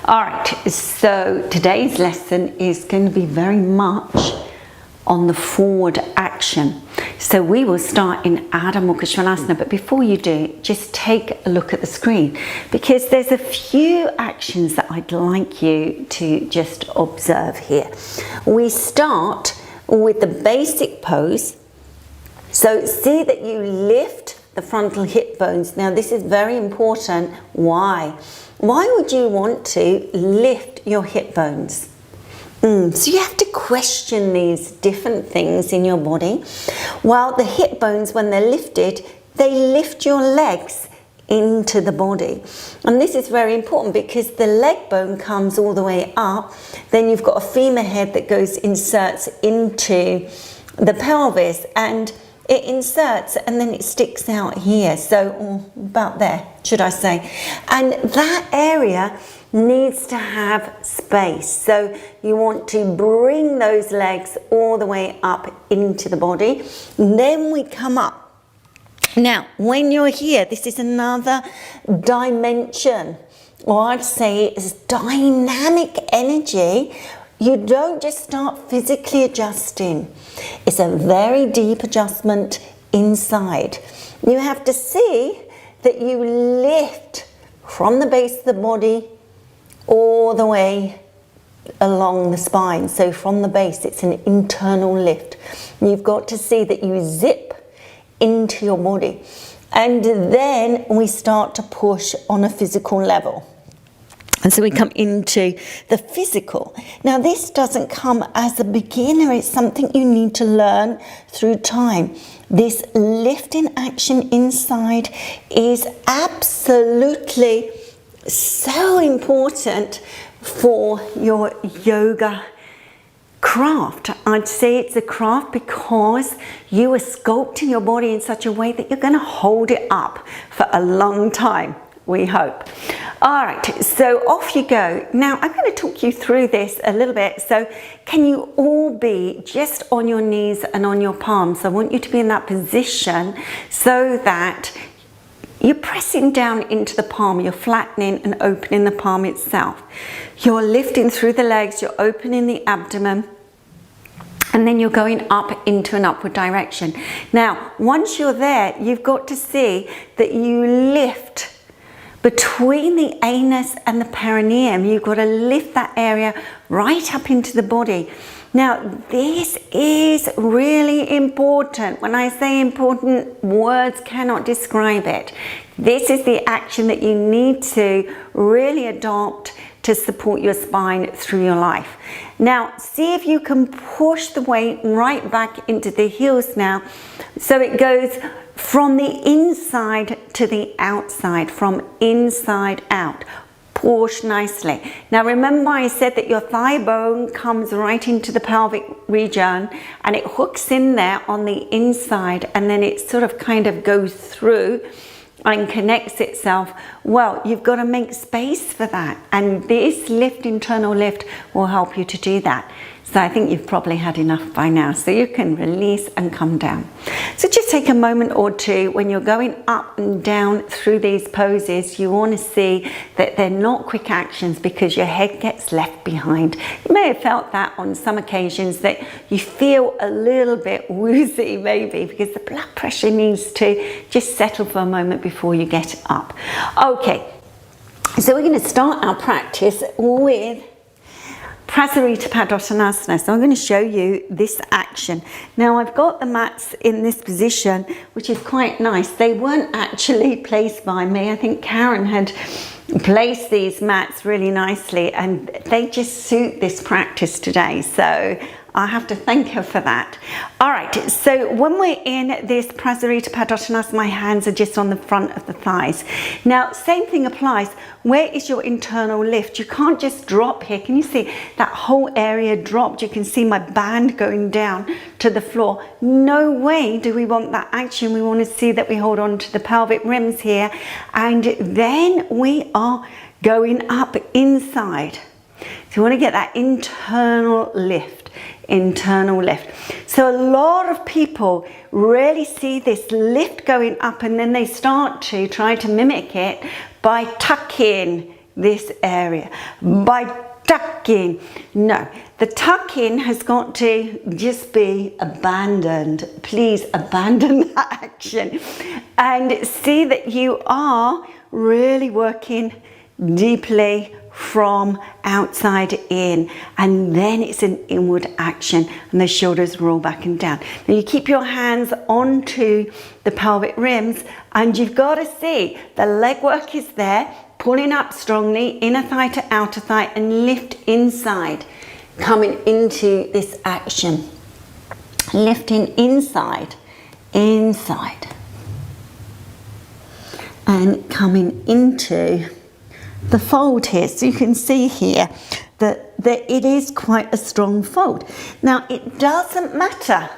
All right, so today's lesson is going to be very much on the forward action. So we will start in Ardha Mukha Svanasana, but before you do, just take a look at the screen because there's a few actions that I'd like you to just observe here. We start with the basic pose. So see that you lift the frontal hip bones. Now this is very important. Why? Why would you want to lift your hip bones? So you have to question these different things in your body. Well, the hip bones, when they're lifted, they lift your legs into the body. And this is very important because the leg bone comes all the way up. Then you've got a femur head that inserts into the pelvis, and it inserts and then it sticks out here. So about there, should I say. And that area needs to have space. So you want to bring those legs all the way up into the body. And then we come up. Now, when you're here, this is another dimension, or I'd say it's dynamic energy. You don't just start physically adjusting. It's a very deep adjustment inside. You have to see that you lift from the base of the body all the way along the spine. So from the base, it's an internal lift. You've got to see that you zip into your body. And then we start to push on a physical level. And so we come into the physical. Now this doesn't come as a beginner, it's something you need to learn through time. This lifting action inside is absolutely so important for your yoga craft. I'd say it's a craft because you are sculpting your body in such a way that you're going to hold it up for a long time, we hope. All right, so off you go. Now I'm going to talk you through this a little bit. So can you all be just on your knees and on your palms? I want you to be in that position so that you're pressing down into the palm, you're flattening and opening the palm itself. You're lifting through the legs, you're opening the abdomen, and then you're going up into an upward direction. Now, once you're there, you've got to see that you lift between the anus and the perineum. You've got to lift that area right up into the body. Now, this is really important. When I say important, words cannot describe it. This is the action that you need to really adopt to support your spine through your life. Now, see if you can push the weight right back into the heels now. So it goes from the inside to the outside, from inside out. Push nicely. Now remember I said that your thigh bone comes right into the pelvic region and it hooks in there on the inside, and then it sort of kind of goes through and connects itself. Well, you've got to make space for that, and this lift, internal lift, will help you to do that. So I think you've probably had enough by now, so you can release and come down. So just take a moment or two when you're going up and down through these poses. You want to see that they're not quick actions because your head gets left behind. You may have felt that on some occasions, that you feel a little bit woozy maybe because the blood pressure needs to just settle for a moment before you get up. Okay, so we're going to start our practice with Prasarita Padronasana. So I'm going to show you this action. Now I've got the mats in this position, which is quite nice. They weren't actually placed by me. I think Karen had placed these mats really nicely, and they just suit this practice today. So I have to thank her for that. All right, so when we're in this Prasarita Padronasana, my hands are just on the front of the thighs. Now, same thing applies. Where is your internal lift? You can't just drop here. Can you see that whole area dropped? You can see my band going down to the floor. No way do we want that action. We want to see that we hold on to the pelvic rims here, and then we are going up inside. So you want to get that internal lift. So a lot of people really see this lift going up, and then they start to try to mimic it by tucking this area by tucking. No, the tuck-in has got to just be abandoned. Please abandon that action and see that you are really working deeply from outside in, and then it's an inward action and the shoulders roll back and down. Now you keep your hands onto the pelvic rims and you've got to see the leg work is there, pulling up strongly, inner thigh to outer thigh, and lift inside, coming into this action. Lifting inside, inside, and coming into the fold here. So you can see here that it is quite a strong fold. Now it doesn't matter.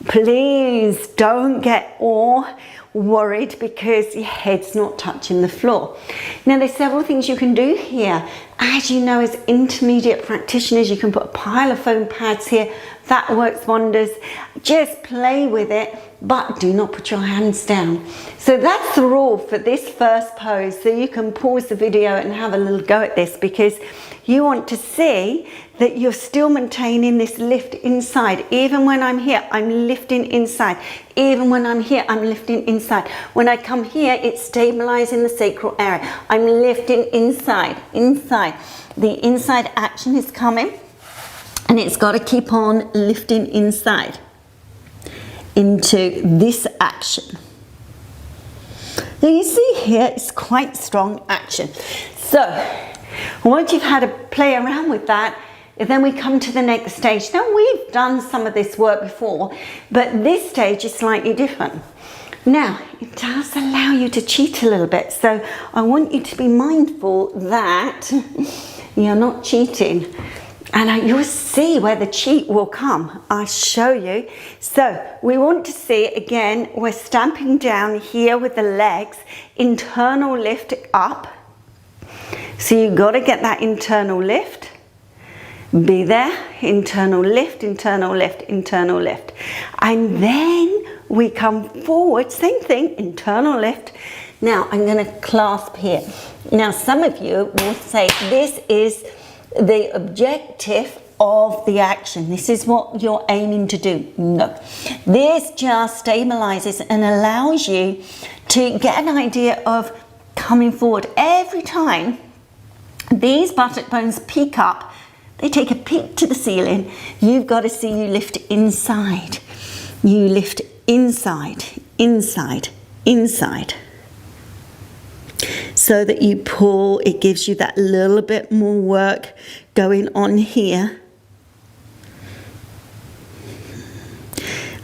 Please don't get all worried because your head's not touching the floor. Now there's several things you can do here. As you know, as intermediate practitioners, you can put a pile of foam pads here. That works wonders. Just play with it, but do not put your hands down. So that's the rule for this first pose. So you can pause the video and have a little go at this, because you want to see that you're still maintaining this lift inside. Even when I'm here, I'm lifting inside. Even when I'm here, I'm lifting inside. When I come here, it's stabilizing the sacral area. I'm lifting inside, inside. The inside action is coming, and it's got to keep on lifting inside into this action. Now you see here, it's quite strong action. So once you've had a play around with that, then we come to the next stage. Now we've done some of this work before, but this stage is slightly different. Now it does allow you to cheat a little bit, so I want you to be mindful that you're not cheating. And you'll see where the cheat will come. I'll show you. So we want to see, again, we're stamping down here with the legs, internal lift up. So you've got to get that internal lift. Be there, internal lift, internal lift, internal lift. And then we come forward, same thing, internal lift. Now I'm going to clasp here. Now some of you will say this is the objective of the action. This is what you're aiming to do. No, this just stabilizes and allows you to get an idea of coming forward. Every time these buttock bones peak up, they take a peak to the ceiling, you've got to see you lift inside. You lift inside, inside, inside. So that you pull, it gives you that little bit more work going on here.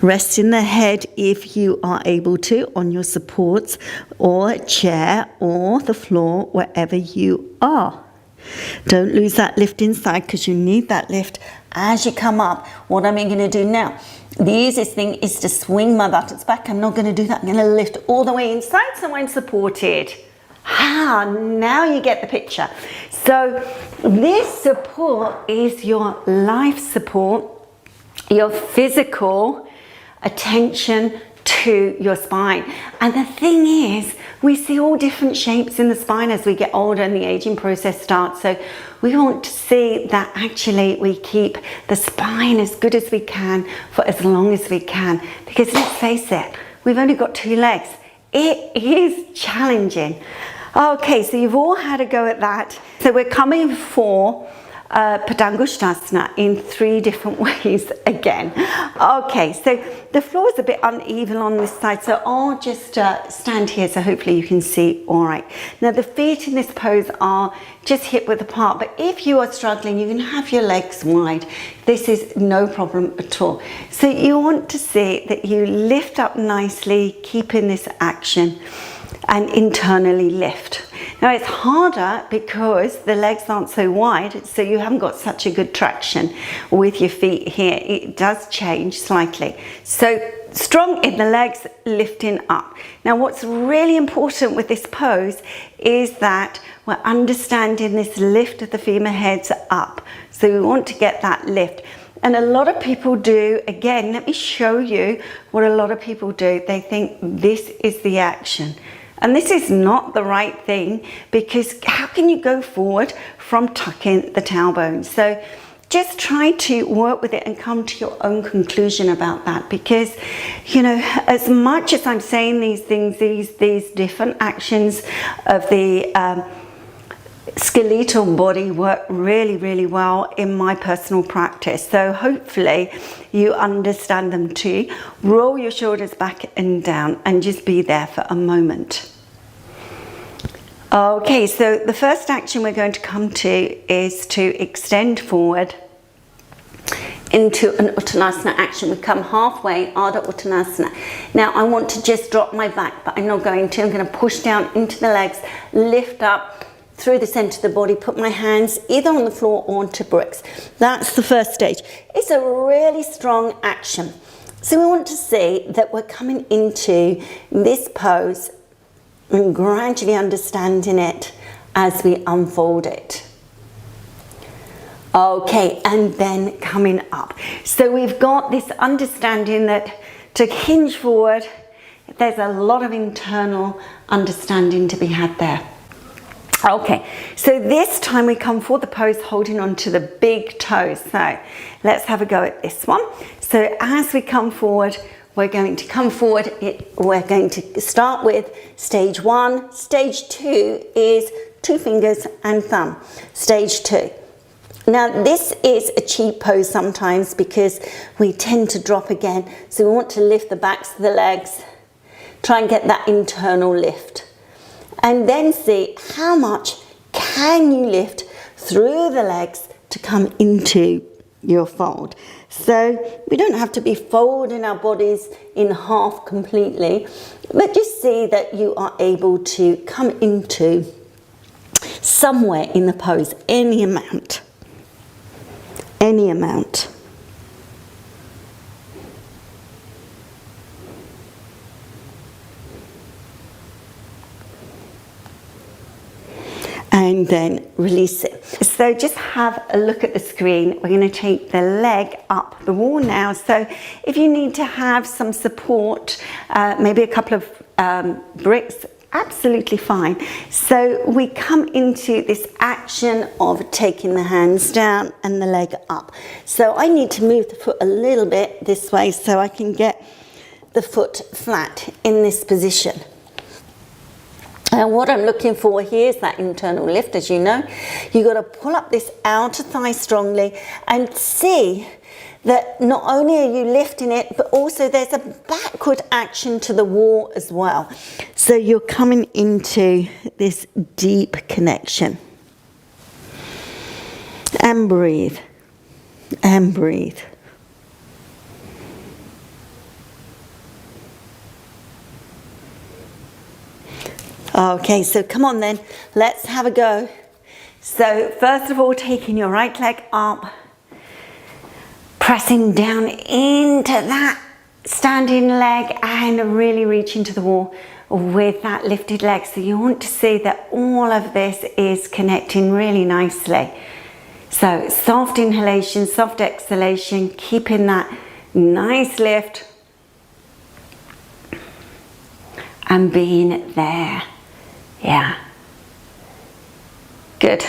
Resting the head, if you are able to, on your supports or chair or the floor, wherever you are. Don't lose that lift inside, because you need that lift as you come up. What am I going to do now? The easiest thing is to swing my buttocks back. I'm not going to do that. I'm going to lift all the way inside so I'm supported. Now you get the picture. So this support is your life support, your physical attention to your spine. And the thing is, we see all different shapes in the spine as we get older and the aging process starts. So we want to see that actually we keep the spine as good as we can for as long as we can. Because let's face it, we've only got 2 legs. It is challenging. Okay, so you've all had a go at that. So we're coming for Padmasana in 3 different ways again. Okay, so the floor is a bit uneven on this side, so I'll just stand here so hopefully you can see all right. Now the feet in this pose are just hip width apart, but if you are struggling, you can have your legs wide. This is no problem at all. So you want to see that you lift up nicely, keeping this action, and internally lift. Now it's harder because the legs aren't so wide, so you haven't got such a good traction with your feet here. It does change slightly. So strong in the legs, lifting up. Now what's really important with this pose is that we're understanding this lift of the femur heads up. So we want to get that lift. And a lot of people do, again, let me show you what a lot of people do. They think this is the action. And this is not the right thing, because how can you go forward from tucking the tailbone? So just try to work with it and come to your own conclusion about that, because, you know, as much as I'm saying these things, these different actions of the skeletal body work really, really well in my personal practice. So hopefully you understand them too. Roll your shoulders back and down and just be there for a moment. Okay, so the first action we're going to come to is to extend forward into an Uttanasana action. We come halfway, Ardha Uttanasana. Now I want to just drop my back, but I'm not going to. I'm going to push down into the legs, lift up through the center of the body, put my hands either on the floor or onto bricks. That's the first stage. It's a really strong action. So we want to see that we're coming into this pose and gradually understanding it as we unfold it. Okay, and then coming up. So we've got this understanding that to hinge forward, there's a lot of internal understanding to be had there. Okay, so this time we come for the pose holding on to the big toes. So let's have a go at this one. So as we come forward, we're going to come forward. We're going to start with stage 1. Stage 2 is 2 fingers and thumb. Stage 2. Now this is a cheap pose sometimes because we tend to drop again. So we want to lift the backs of the legs, try and get that internal lift. And then see how much can you lift through the legs to come into your fold. So we don't have to be folding our bodies in half completely, but just see that you are able to come into somewhere in the pose, any amount. Any amount. And then release it. So just have a look at the screen. We're going to take the leg up the wall now. So if you need to have some support, maybe a couple of bricks, absolutely fine. So we come into this action of taking the hands down and the leg up. So I need to move the foot a little bit this way so I can get the foot flat in this position. And what I'm looking for here is that internal lift. As you know, you've got to pull up this outer thigh strongly and see that not only are you lifting it, but also there's a backward action to the wall as well. So you're coming into this deep connection. And breathe. And breathe. Okay, so come on then, let's have a go. So first of all, taking your right leg up, pressing down into that standing leg and really reaching to the wall with that lifted leg. So you want to see that all of this is connecting really nicely. So soft inhalation, soft exhalation, keeping that nice lift and being there. Yeah. Good.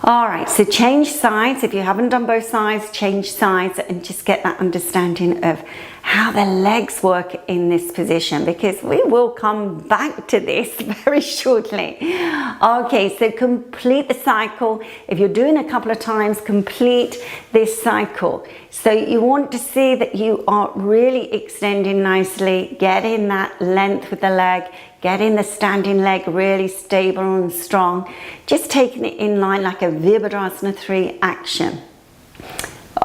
All right, so change sides. If you haven't done both sides, change sides and just get that understanding of how the legs work in this position, because we will come back to this very shortly. Okay, so complete the cycle. If you're doing a couple of times, complete this cycle. So you want to see that you are really extending nicely, getting that length with the leg, getting the standing leg really stable and strong, just taking it in line like a Virabhadrasana 3 action.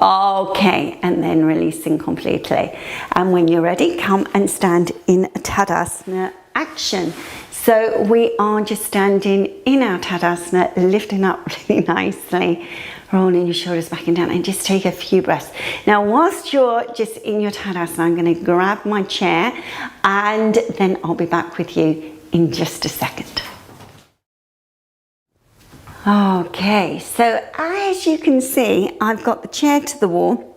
Okay, and then releasing completely. And when you're ready, come and stand in a Tadasana action. So we are just standing in our Tadasana, lifting up really nicely, rolling your shoulders back and down, and just take a few breaths. Now, whilst you're just in your Tadasana, I'm going to grab my chair and then I'll be back with you in just a second. Okay, so as you can see, I've got the chair to the wall,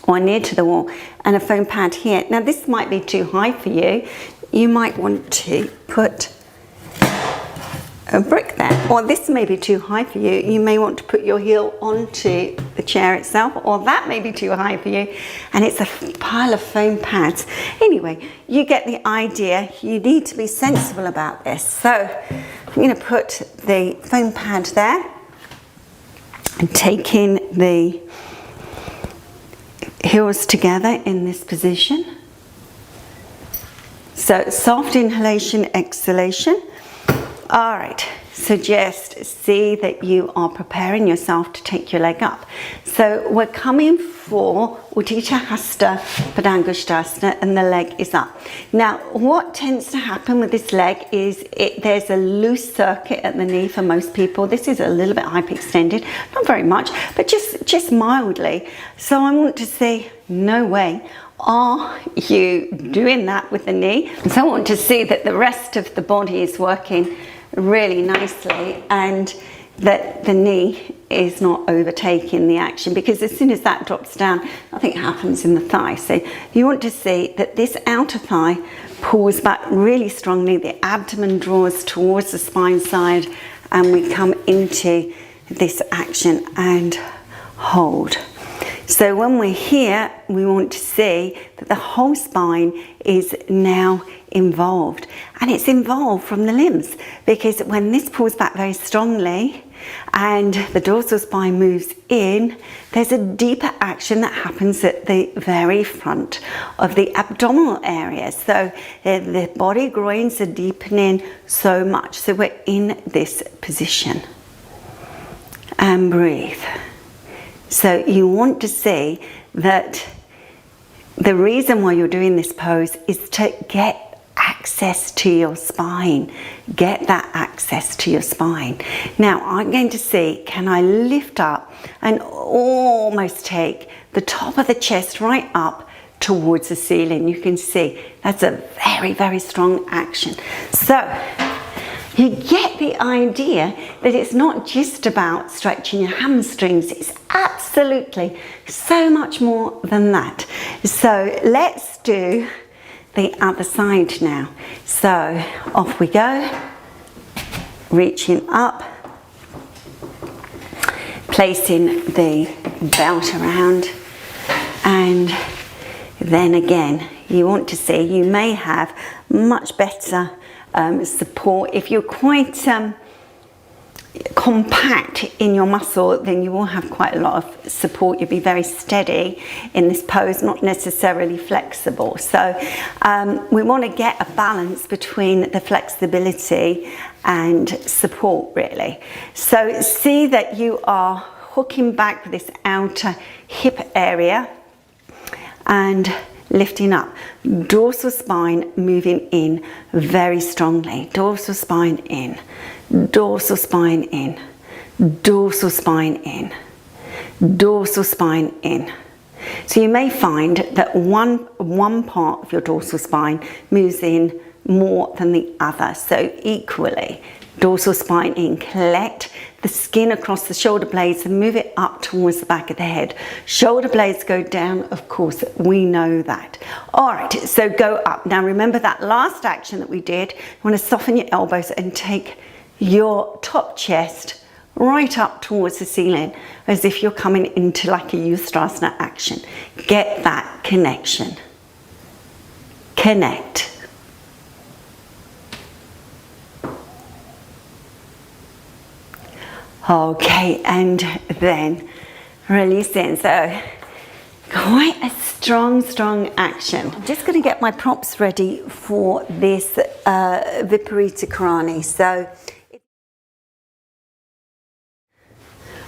or near to the wall, and a foam pad here. Now this might be too high for you. you might want to put a brick there, or this may be too high for you. You may want to put your heel onto the chair itself, or that may be too high for you, and it's a pile of foam pads. Anyway, you get the idea. You need to be sensible about this. So I'm going to put the foam pad there and taking the heels together in this position. So soft inhalation, exhalation. All right, so just see that you are preparing yourself to take your leg up. So we're coming for Utthita Hasta Padangusthasana, and the leg is up. Now, what tends to happen with this leg is there's a loose circuit at the knee for most people. This is a little bit hyperextended, not very much, but just mildly. So I want to say, no way. Are you doing that with the knee? So I want to see that the rest of the body is working really nicely and that the knee is not overtaking the action, because as soon as that drops down, nothing happens in the thigh. So you want to see that this outer thigh pulls back really strongly, the abdomen draws towards the spine side, and we come into this action and hold. So when we're here, we want to see that the whole spine is now involved, and it's involved from the limbs, because when this pulls back very strongly and the dorsal spine moves in, there's a deeper action that happens at the very front of the abdominal area. So the body groins are deepening so much. So we're in this position and breathe. So you want to see that the reason why you're doing this pose is to get access to your spine. Get that access to your spine. Now I'm going to see, can I lift up and almost take the top of the chest right up towards the ceiling. You can see that's a very, very strong action. So you get the idea that it's not just about stretching your hamstrings. It's absolutely so much more than that. So let's do the other side now. So off we go, reaching up, placing the belt around, and then again, you want to see, you may have much better support. If you're quite compact in your muscle, then you will have quite a lot of support. You'll be very steady in this pose, not necessarily flexible. So we want to get a balance between the flexibility and support, really. So see that you are hooking back this outer hip area and lifting up. Dorsal spine moving in very strongly. Dorsal spine in. Dorsal spine in. Dorsal spine in. Dorsal spine in. So you may find that one part of your dorsal spine moves in more than the other. So equally, dorsal spine in. Collect the skin across the shoulder blades and move it up towards the back of the head. Shoulder blades go down, of course, we know that. All right, so go up. Now remember that last action that we did. You want to soften your elbows and take your top chest right up towards the ceiling, as if you're coming into like a Utthasana action. Get that connection. Connect. Okay, and then release in. So quite a strong action. I'm just going to get my props ready for this Viparita Karani. So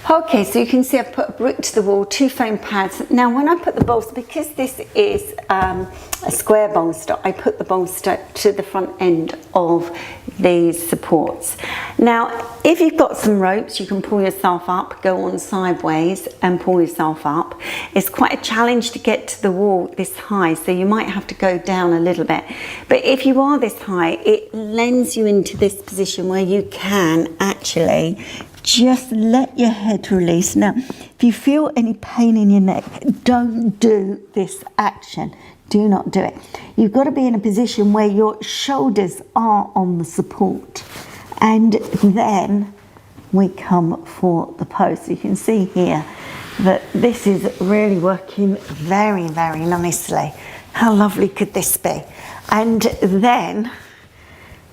okay, so you can see I've put a brick to the wall, 2 foam pads. Now when I put the bolster, because this is a square bolster, I put the bolster to the front end of these supports. Now if you've got some ropes, you can pull yourself up, go on sideways and pull yourself up. It's quite a challenge to get to the wall this high, so you might have to go down a little bit. But if you are this high, it lends you into this position where you can actually just let your head release. Now, if you feel any pain in your neck, don't do this action. Do not do it. You've got to be in a position where your shoulders are on the support. And then we come for the pose. So you can see here that this is really working very, very nicely. How lovely could this be? And then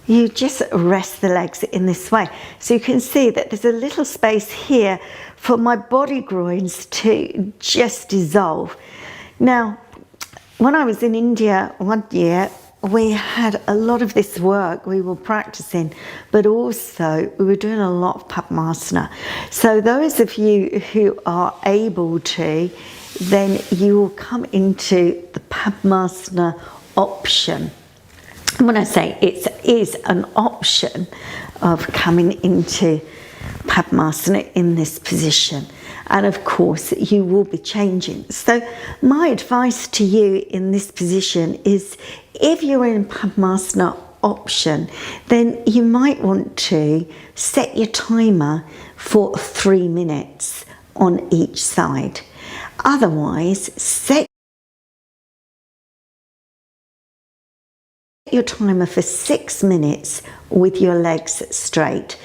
you just rest the legs in this way. So you can see that there's a little space here for my body groins to just dissolve. Now, when I was in India one year, we had a lot of this work we were practicing, but also we were doing a lot of Padmasana. So those of you who are able to, then you will come into the Padmasana option. And when I say it is an option of coming into Padmasana in this position. And of course, you will be changing. So my advice to you in this position is, if you're in Padmasana option, then you might want to set your timer for 3 minutes on each side. Otherwise, set your timer for 6 minutes with your legs straight.